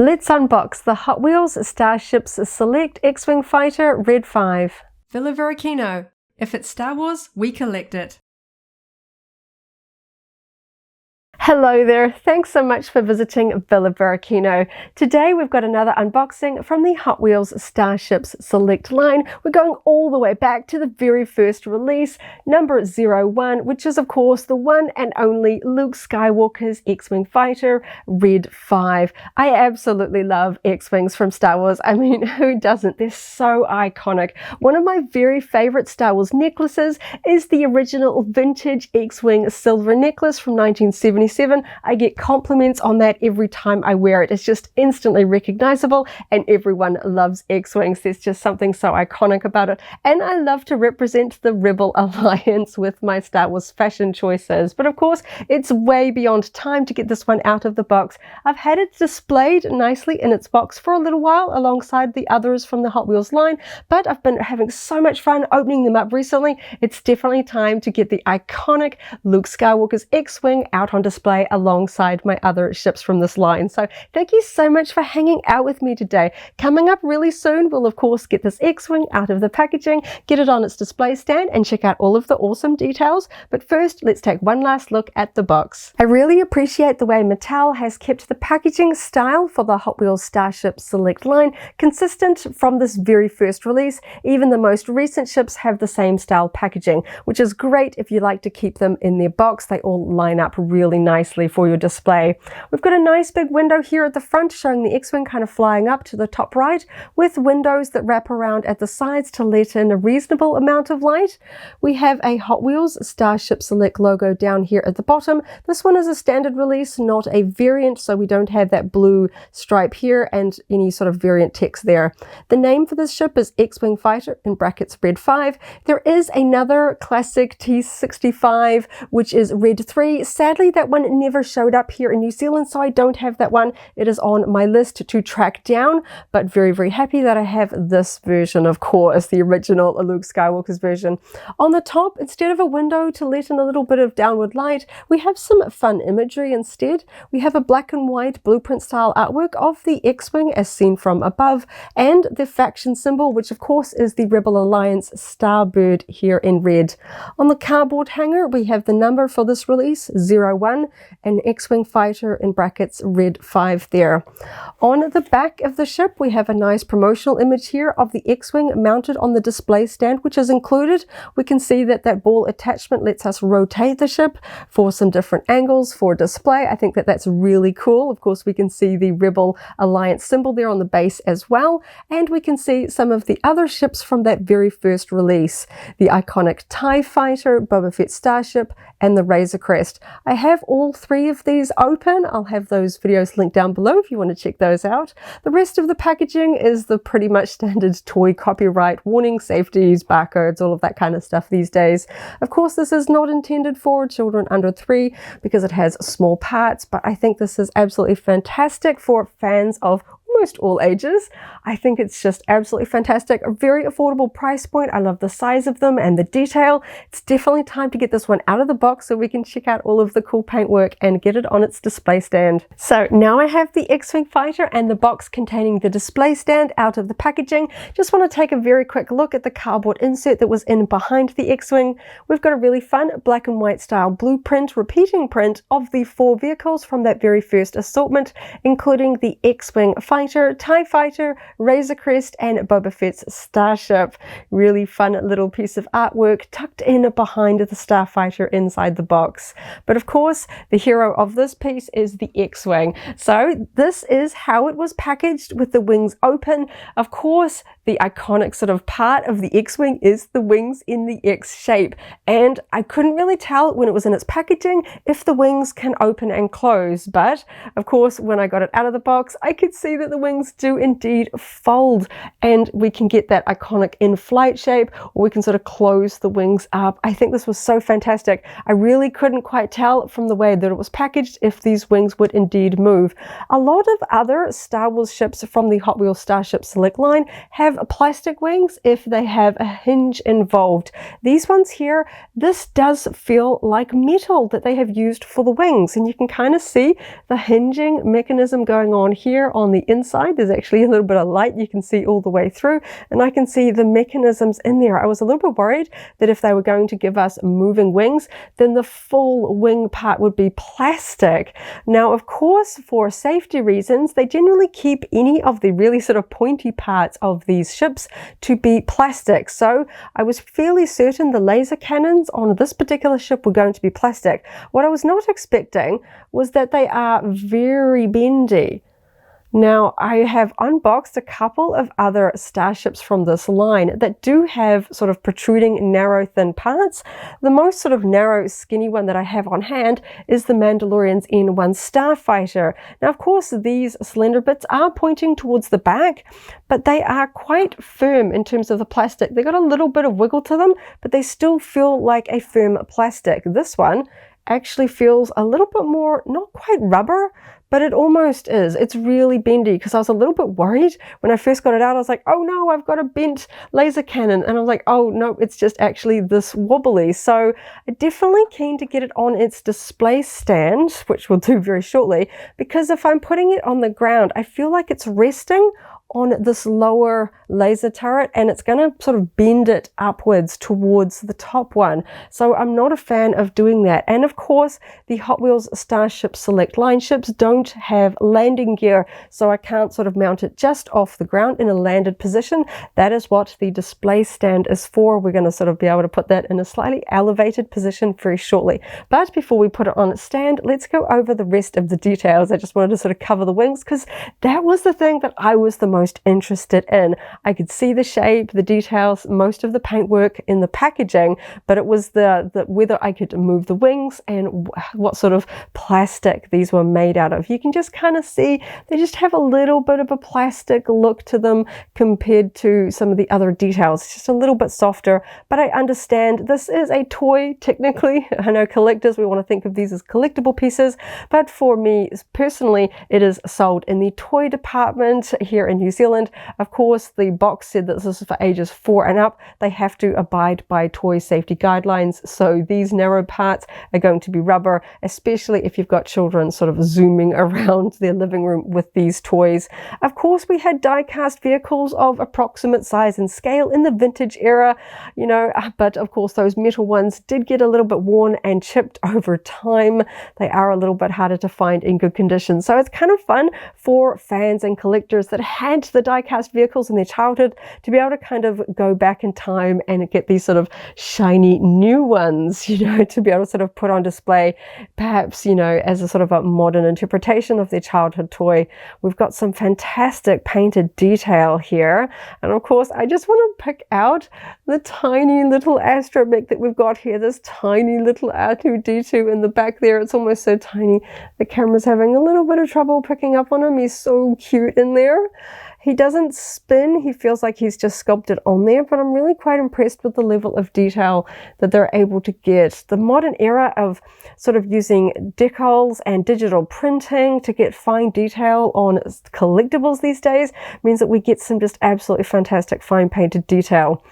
Let's unbox the Hot Wheels Starships Select X-Wing Fighter Red 5. Varykino. If it's Star Wars, we collect it. Hello there, thanks so much for visiting Varykino. Today we've got another unboxing from the Hot Wheels Starships Select line. We're going all the way back to the very first release, number 01, which is of course the one and only Luke Skywalker's X-Wing Fighter Red 5. I absolutely love X-Wings from Star Wars. I mean, who doesn't? They're so iconic. One of my very favorite Star Wars necklaces is the original vintage X-Wing silver necklace from 1977. I get compliments on that every time I wear it. It's just instantly recognizable and everyone loves X-Wings. There's just something so iconic about it. And I love to represent the Rebel Alliance with my Star Wars fashion choices. But of course, it's way beyond time to get this one out of the box. I've had it displayed nicely in its box for a little while alongside the others from the Hot Wheels line, but I've been having so much fun opening them up recently. It's definitely time to get the iconic Luke Skywalker's X-Wing out on display alongside my other ships from this line. So thank you so much for hanging out with me today. Coming up really soon, we'll of course get this X-Wing out of the packaging, get it on its display stand and check out all of the awesome details. But first, let's take one last look at the box. I really appreciate the way Mattel has kept the packaging style for the Hot Wheels Starship Select line consistent from this very first release. Even the most recent ships have the same style packaging, which is great if you like to keep them in their box. They all line up really nicely for your display. We've got a nice big window here at the front showing the X-Wing kind of flying up to the top right, with windows that wrap around at the sides to let in a reasonable amount of light. We have a Hot Wheels Starship Select logo down here at the bottom. This one is a standard release, not a variant, so we don't have that blue stripe here and any sort of variant text there. The name for this ship is X-Wing Fighter in brackets Red 5. There is another classic T65 which is Red 3. Sadly, that one never showed up here in New Zealand, so I don't have that one. It is on my list to track down, but very happy that I have this version, of course, the original Luke Skywalker's version. On the top, instead of a window to let in a little bit of downward light, we have some fun imagery instead. We have a black and white blueprint style artwork of the X-Wing as seen from above, and the faction symbol, which of course is the Rebel Alliance Starbird here in red. On the cardboard hanger, we have the number for this release, 01, and X-Wing Fighter in brackets Red 5 there. On the back of the ship, we have a nice promotional image here of the X-Wing mounted on the display stand, which is included. We can see that that ball attachment lets us rotate the ship for some different angles for display. I think that that's really cool. Of course, we can see the Rebel Alliance symbol there on the base as well, and we can see some of the other ships from that very first release. The iconic TIE Fighter, Boba Fett Starship, and the Razor Crest. I have all three of these open. I'll have those videos linked down below if you want to check those out. The rest of the packaging is the pretty much standard toy copyright warning, safeties, barcodes, all of that kind of stuff these days. Of course, this is not intended for children under 3 because it has small parts, but I think this is absolutely fantastic for fans of almost all ages. I think it's just absolutely fantastic. A very affordable price point. I love the size of them and the detail. It's definitely time to get this one out of the box so we can check out all of the cool paintwork and get it on its display stand. So now I have the X-Wing Fighter and the box containing the display stand out of the packaging. Just want to take a very quick look at the cardboard insert that was in behind the X-Wing. We've got a really fun black and white style blueprint, repeating print of the 4 vehicles from that very first assortment, including the X-Wing Fighter, TIE Fighter, Razor Crest, and Boba Fett's Starship. Really fun little piece of artwork tucked in behind the Starfighter inside the box. But of course, the hero of this piece is the X-Wing. So this is how it was packaged with the wings open. Of course, the iconic sort of part of the X-Wing is the wings in the X shape. And I couldn't really tell when it was in its packaging if the wings can open and close. But of course, when I got it out of the box, I could see that the the wings do indeed fold, and we can get that iconic in-flight shape, or we can sort of close the wings up. I think this was so fantastic. I really couldn't quite tell from the way that it was packaged if these wings would indeed move. A lot of other Star Wars ships from the Hot Wheels Starship Select line have plastic wings if they have a hinge involved. These ones here, this does feel like metal that they have used for the wings, and you can kind of see the hinging mechanism going on here on the inside. There's actually a little bit of light you can see all the way through, and I can see the mechanisms in there. I was a little bit worried that if they were going to give us moving wings, then the full wing part would be plastic. Now, of course, for safety reasons, they generally keep any of the really sort of pointy parts of these ships to be plastic. So I was fairly certain the laser cannons on this particular ship were going to be plastic. What I was not expecting was that they are very bendy. Now, I have unboxed a couple of other starships from this line that do have sort of protruding, narrow, thin parts. The most sort of narrow, skinny one that I have on hand is the Mandalorian's N1 Starfighter. Now, of course, these slender bits are pointing towards the back, but they are quite firm in terms of the plastic. They got a little bit of wiggle to them, but they still feel like a firm plastic. This one actually feels a little bit more, not quite rubber, but it almost is. It's really bendy, because I was a little bit worried when I first got it out. I was like, oh no, I've got a bent laser cannon. And I was like, oh no, it's just actually this wobbly. So I'm definitely keen to get it on its display stand, which we'll do very shortly, because if I'm putting it on the ground, I feel like it's resting on this lower laser turret, and it's going to sort of bend it upwards towards the top one. So I'm not a fan of doing that. And of course, the Hot Wheels Starship Select line ships don't have landing gear, so I can't sort of mount it just off the ground in a landed position. That is what the display stand is for. We're going to sort of be able to put that in a slightly elevated position very shortly. But before we put it on its stand, let's go over the rest of the details. I just wanted to sort of cover the wings, because that was the thing that I was the most interested in. I could see the shape, the details, most of the paintwork in the packaging, but it was the whether I could move the wings and what sort of plastic these were made out of. You can just kind of see they just have a little bit of a plastic look to them compared to some of the other details. It's just a little bit softer, but I understand this is a toy technically. I know collectors, we want to think of these as collectible pieces, but for me personally, it is sold in the toy department here in New Zealand. Of course, the box said that this is for ages 4 and up. They have to abide by toy safety guidelines, so these narrow parts are going to be rubber, especially if you've got children sort of zooming around their living room with these toys. Of course, we had die-cast vehicles of approximate size and scale in the vintage era, you know, but of course those metal ones did get a little bit worn and chipped over time. They are a little bit harder to find in good condition. So it's kind of fun for fans and collectors that had the die-cast vehicles in their childhood to be able to kind of go back in time and get these sort of shiny new ones, you know, to be able to sort of put on display, perhaps, you know, as a sort of a modern interpretation of their childhood toy. We've got some fantastic painted detail here. And of course, I just want to pick out the tiny little astromech that we've got here, this tiny little R2-D2 in the back there. It's almost so tiny. The camera's having a little bit of trouble picking up on him. He's so cute in there. He doesn't spin, he feels like he's just sculpted on there, but I'm really quite impressed with the level of detail that they're able to get. The modern era of sort of using decals and digital printing to get fine detail on collectibles these days means that we get some just absolutely fantastic fine painted detail.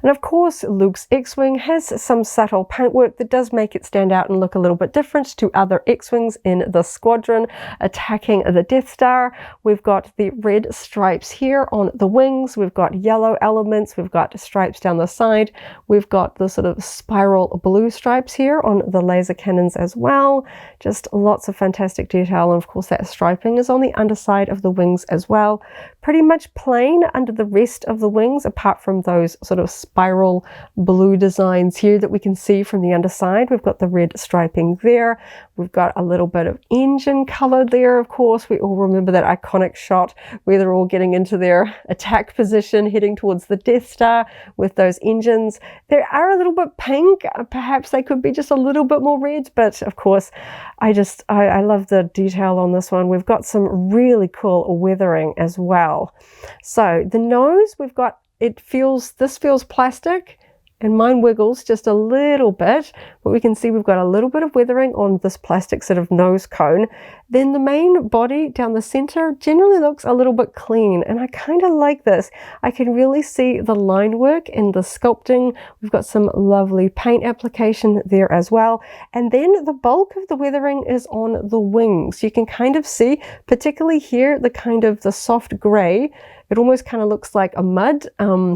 And of course, Luke's X-Wing has some subtle paintwork that does make it stand out and look a little bit different to other X-Wings in the squadron attacking the Death Star. We've got the red stripes here on the wings, we've got yellow elements, we've got stripes down the side, we've got the sort of spiral blue stripes here on the laser cannons as well. Just lots of fantastic detail, and of course that striping is on the underside of the wings as well. Pretty much plain under the rest of the wings, apart from those sort of spiral blue designs here that we can see from the underside. We've got the red striping there. We've got a little bit of engine color there, of course. We all remember that iconic shot where they're all getting getting into their attack position, heading towards the Death Star with those engines. They are a little bit pink. Perhaps they could be just a little bit more red, but of course, I love the detail on this one. We've got some really cool weathering as well. So the nose, this feels plastic, and mine wiggles just a little bit, but we can see we've got a little bit of weathering on this plastic sort of nose cone. Then the main body down the center generally looks a little bit clean, and I kind of like this. I can really see the line work and the sculpting. We've got some lovely paint application there as well. And then the bulk of the weathering is on the wings. You can kind of see, particularly here, the soft gray. It almost kind of looks like a mud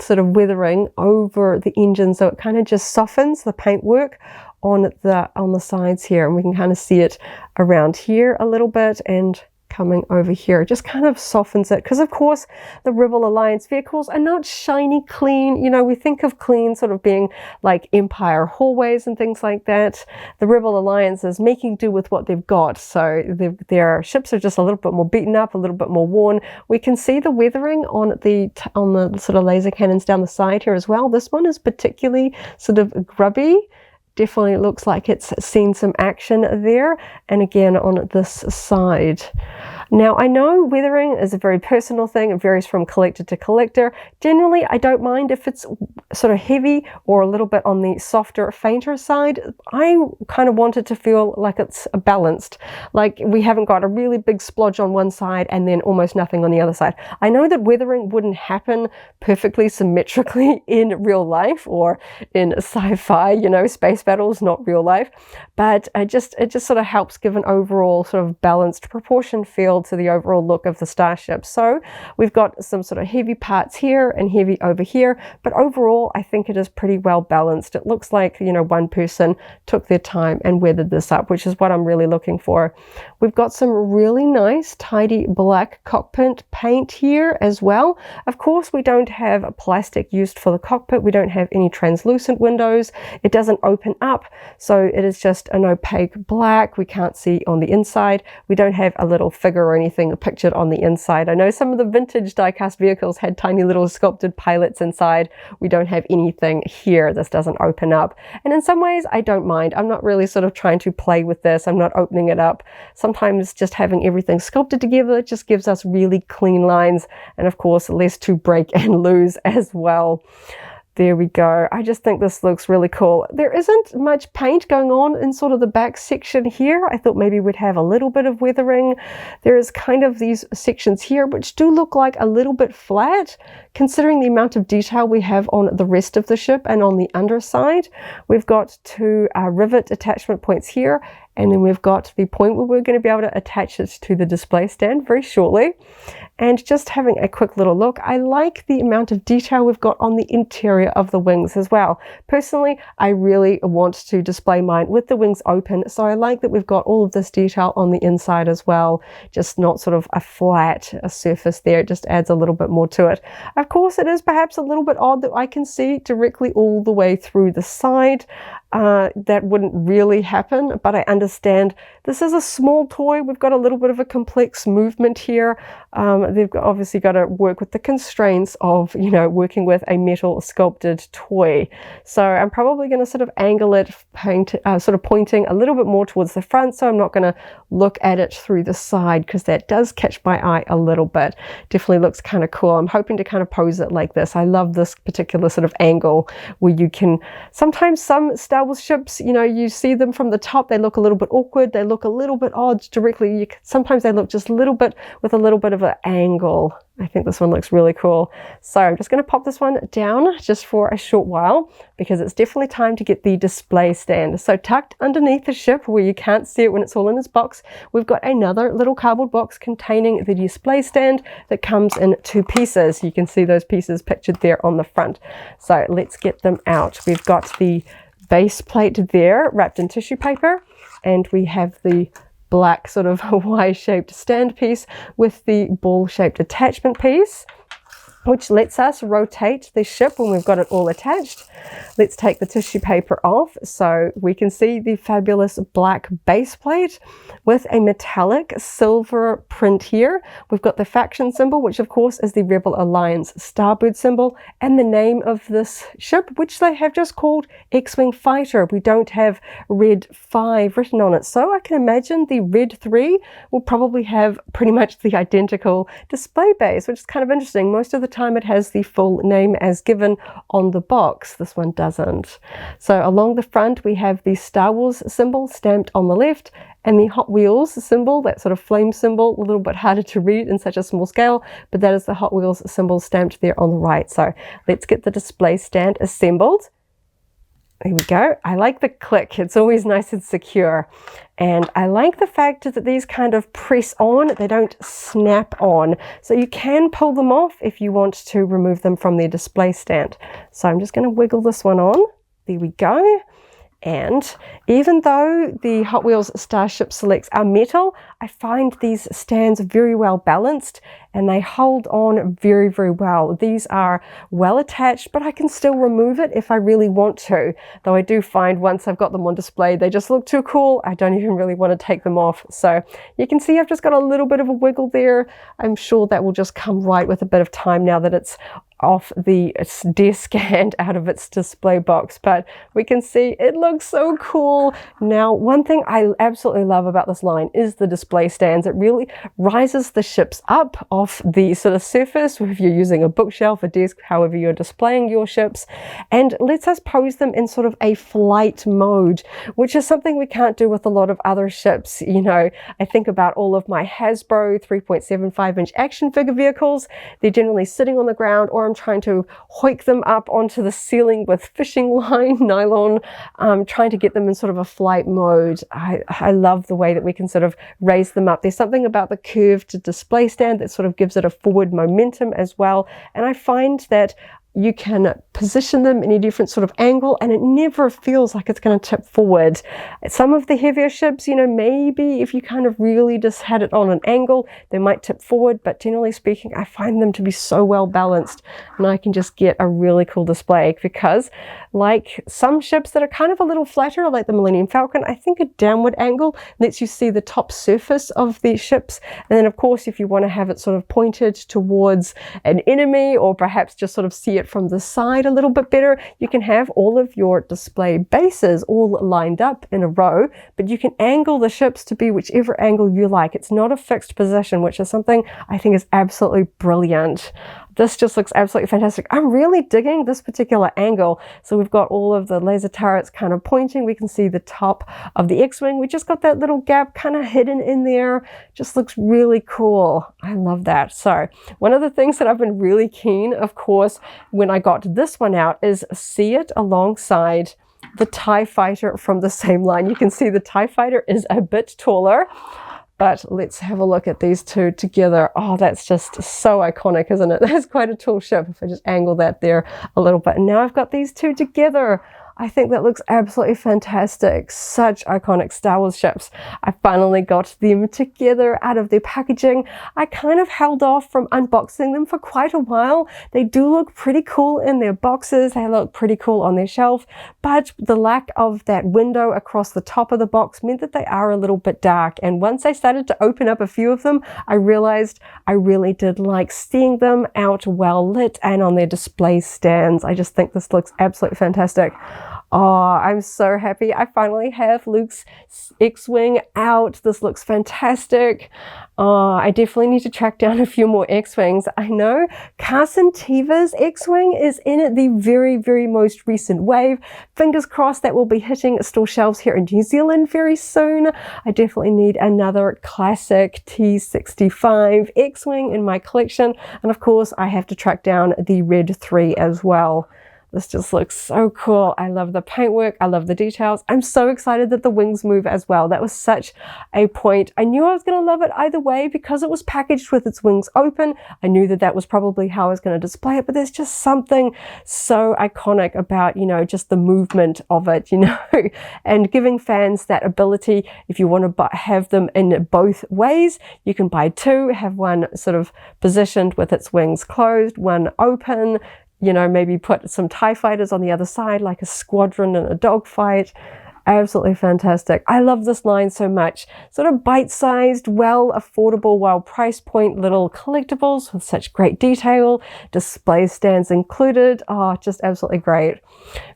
sort of weathering over the engine, so it kind of just softens the paintwork on the sides here, and we can kind of see it around here a little bit and coming over here. It just kind of softens it, because of course the Rebel Alliance vehicles are not shiny clean. You know, we think of clean sort of being like Empire hallways and things like that. The Rebel Alliance is making do with what they've got, so their ships are just a little bit more beaten up, a little bit more worn. We can see the weathering on the sort of laser cannons down the side here as well. This one is particularly sort of grubby. Definitely looks like it's seen some action there, and again on this side. Now, I know weathering is a very personal thing. It varies from collector to collector. Generally, I don't mind if it's sort of heavy or a little bit on the softer, fainter side. I kind of want it to feel like it's balanced. Like we haven't got a really big splodge on one side and then almost nothing on the other side. I know that weathering wouldn't happen perfectly symmetrically in real life or in sci-fi, you know, space battles, not real life. But it just sort of helps give an overall sort of balanced proportion feel to the overall look of the Starship. So we've got some sort of heavy parts here and heavy over here, but overall I think it is pretty well balanced. It looks like, you know, one person took their time and weathered this up, which is what I'm really looking for. We've got some really nice tidy black cockpit paint here as well. Of course, we don't have plastic used for the cockpit. We don't have any translucent windows. It doesn't open up, so it is just an opaque black. We can't see on the inside. We don't have a little figure or anything pictured on the inside. I know some of the vintage die-cast vehicles had tiny little sculpted pilots inside. We don't have anything here. This doesn't open up. And in some ways, I don't mind. I'm not really sort of trying to play with this. I'm not opening it up. Sometimes just having everything sculpted together just gives us really clean lines, and of course, less to break and lose as well. There we go. I just think this looks really cool. There isn't much paint going on in sort of the back section here. I thought maybe we'd have a little bit of weathering. There is kind of these sections here which do look like a little bit flat, considering the amount of detail we have on the rest of the ship and on the underside. We've got two rivet attachment points here, and then we've got the point where we're going to be able to attach it to the display stand very shortly. And just having a quick little look, I like the amount of detail we've got on the interior of the wings as well. Personally, I really want to display mine with the wings open, so I like that we've got all of this detail on the inside as well, just not sort of a flat surface there. It just adds a little bit more to it. Of course, it is perhaps a little bit odd that I can see directly all the way through the side. That wouldn't really happen, but I understand this is a small toy. We've got a little bit of a complex movement here. They've obviously got to work with the constraints of, you know, working with a metal sculpted toy. So I'm probably going to sort of angle it, sort of pointing a little bit more towards the front, so I'm not going to look at it through the side, because that does catch my eye a little bit. Definitely looks kind of cool. I'm hoping to kind of pose it like this. I love this particular sort of angle where you can, sometimes some Star Wars ships, you know, you see them from the top, they look a little bit awkward, they look a little bit odd directly. Sometimes they look just a little bit with a little bit of an angle. I think this one looks really cool. So I'm just going to pop this one down just for a short while, because it's definitely time to get the display stand. So tucked underneath the ship, where you can't see it when it's all in its box, we've got another little cardboard box containing the display stand that comes in two pieces. You can see those pieces pictured there on the front. So let's get them out. We've got the base plate there wrapped in tissue paper, and we have the black sort of Y-shaped stand piece with the ball-shaped attachment piece. which lets us rotate the ship when we've got it all attached. Let's take the tissue paper off so we can see the fabulous black base plate with a metallic silver print here. We've got the faction symbol, which of course is the Rebel Alliance starboard symbol, and the name of this ship, which they have just called X-Wing Fighter. We don't have Red 5 written on it, so I can imagine the Red 3 will probably have pretty much the identical display base, which is kind of interesting. Most of the time it has the full name as given on the box. This one doesn't. So along the front we have the Star Wars symbol stamped on the left, and the Hot Wheels symbol, that sort of flame symbol, a little bit harder to read in such a small scale, but that is the Hot Wheels symbol stamped there on the right. So let's get the display stand assembled. There we go. I like the click. It's always nice and secure. And I like the fact that these kind of press on, they don't snap on. So you can pull them off if you want to remove them from their display stand. So I'm just going to wiggle this one on. There we go. And even though the Hot Wheels Starship Selects are metal, I find these stands very well balanced and they hold on very, very well. These are well attached, but I can still remove it if I really want to. Though I do find once I've got them on display, they just look too cool. I don't even really want to take them off. So you can see I've just got a little bit of a wiggle there. I'm sure that will just come right with a bit of time now that it's off the desk and out of its display box, but we can see it looks so cool. Now, one thing I absolutely love about this line is the display stands. It really rises the ships up off the sort of surface, if you're using a bookshelf, a desk, however you're displaying your ships, and lets us pose them in sort of a flight mode, which is something we can't do with a lot of other ships. You know, I think about all of my Hasbro 3.75-inch action figure vehicles. They're generally sitting on the ground, or I'm trying to hoik them up onto the ceiling with fishing line, nylon, trying to get them in sort of a flight mode. I love the way that we can sort of raise them up. There's something about the curved display stand that sort of gives it a forward momentum as well. And I find that you can position them in a different sort of angle and it never feels like it's going to tip forward. Some of the heavier ships, you know, maybe if you kind of really just had it on an angle, they might tip forward, but generally speaking, I find them to be so well balanced and I can just get a really cool display because like some ships that are kind of a little flatter, like the Millennium Falcon, I think a downward angle lets you see the top surface of the ships. And then of course, if you want to have it sort of pointed towards an enemy or perhaps just sort of see it from the side a little bit better, you can have all of your display bases all lined up in a row, but you can angle the ships to be whichever angle you like. It's not a fixed position, which is something I think is absolutely brilliant. This just looks absolutely fantastic. I'm really digging this particular angle. So we've got all of the laser turrets kind of pointing. We can see the top of the X-Wing. We just got that little gap kind of hidden in there. Just looks really cool. I love that. So one of the things that I've been really keen, of course, when I got this one out is see it alongside the TIE Fighter from the same line. You can see the TIE Fighter is a bit taller. But let's have a look at these two together. Oh, that's just so iconic, isn't it? That's quite a tall ship. If I just angle that there a little bit. And now I've got these two together. I think that looks absolutely fantastic. Such iconic Star Wars ships. I finally got them together out of their packaging. I kind of held off from unboxing them for quite a while. They do look pretty cool in their boxes. They look pretty cool on their shelf, but the lack of that window across the top of the box meant that they are a little bit dark. And once I started to open up a few of them, I realized I really did like seeing them out well lit and on their display stands. I just think this looks absolutely fantastic. Oh, I'm so happy. I finally have Luke's X-Wing out. This looks fantastic. Oh, I definitely need to track down a few more X-Wings. I know Carson Teva's X-Wing is in the very, very most recent wave. Fingers crossed that will be hitting store shelves here in New Zealand very soon. I definitely need another classic T65 X-Wing in my collection. And of course, I have to track down the Red 3 as well. This just looks so cool. I love the paintwork. I love the details. I'm so excited that the wings move as well. That was such a point. I knew I was going to love it either way because it was packaged with its wings open. I knew that that was probably how I was going to display it, but there's just something so iconic about, you know, just the movement of it, you know, and giving fans that ability. If you want to have them in both ways, you can buy two, have one sort of positioned with its wings closed, one open, you know, maybe put some TIE fighters on the other side, like a squadron in a dogfight. Absolutely fantastic. I love this line so much. Sort of bite-sized, well affordable, well price point little collectibles with such great detail, display stands included. Oh, just absolutely great.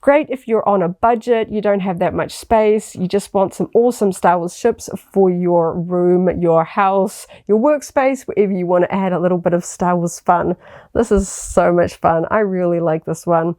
Great if you're on a budget, you don't have that much space, you just want some awesome Star Wars ships for your room, your house, your workspace, wherever you want to add a little bit of Star Wars fun. This is so much fun. I really like this one.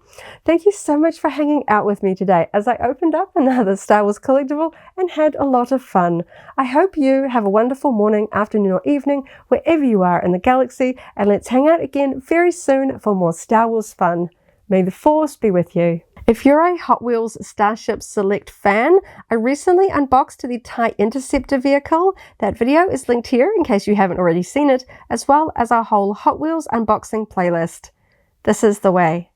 Thank you so much for hanging out with me today as I opened up another Star Wars collectible and had a lot of fun. I hope you have a wonderful morning, afternoon, or evening, wherever you are in the galaxy, and let's hang out again very soon for more Star Wars fun. May the Force be with you. If you're a Hot Wheels Starships Select fan, I recently unboxed the TIE Interceptor vehicle. That video is linked here in case you haven't already seen it, as well as our whole Hot Wheels unboxing playlist. This is the way.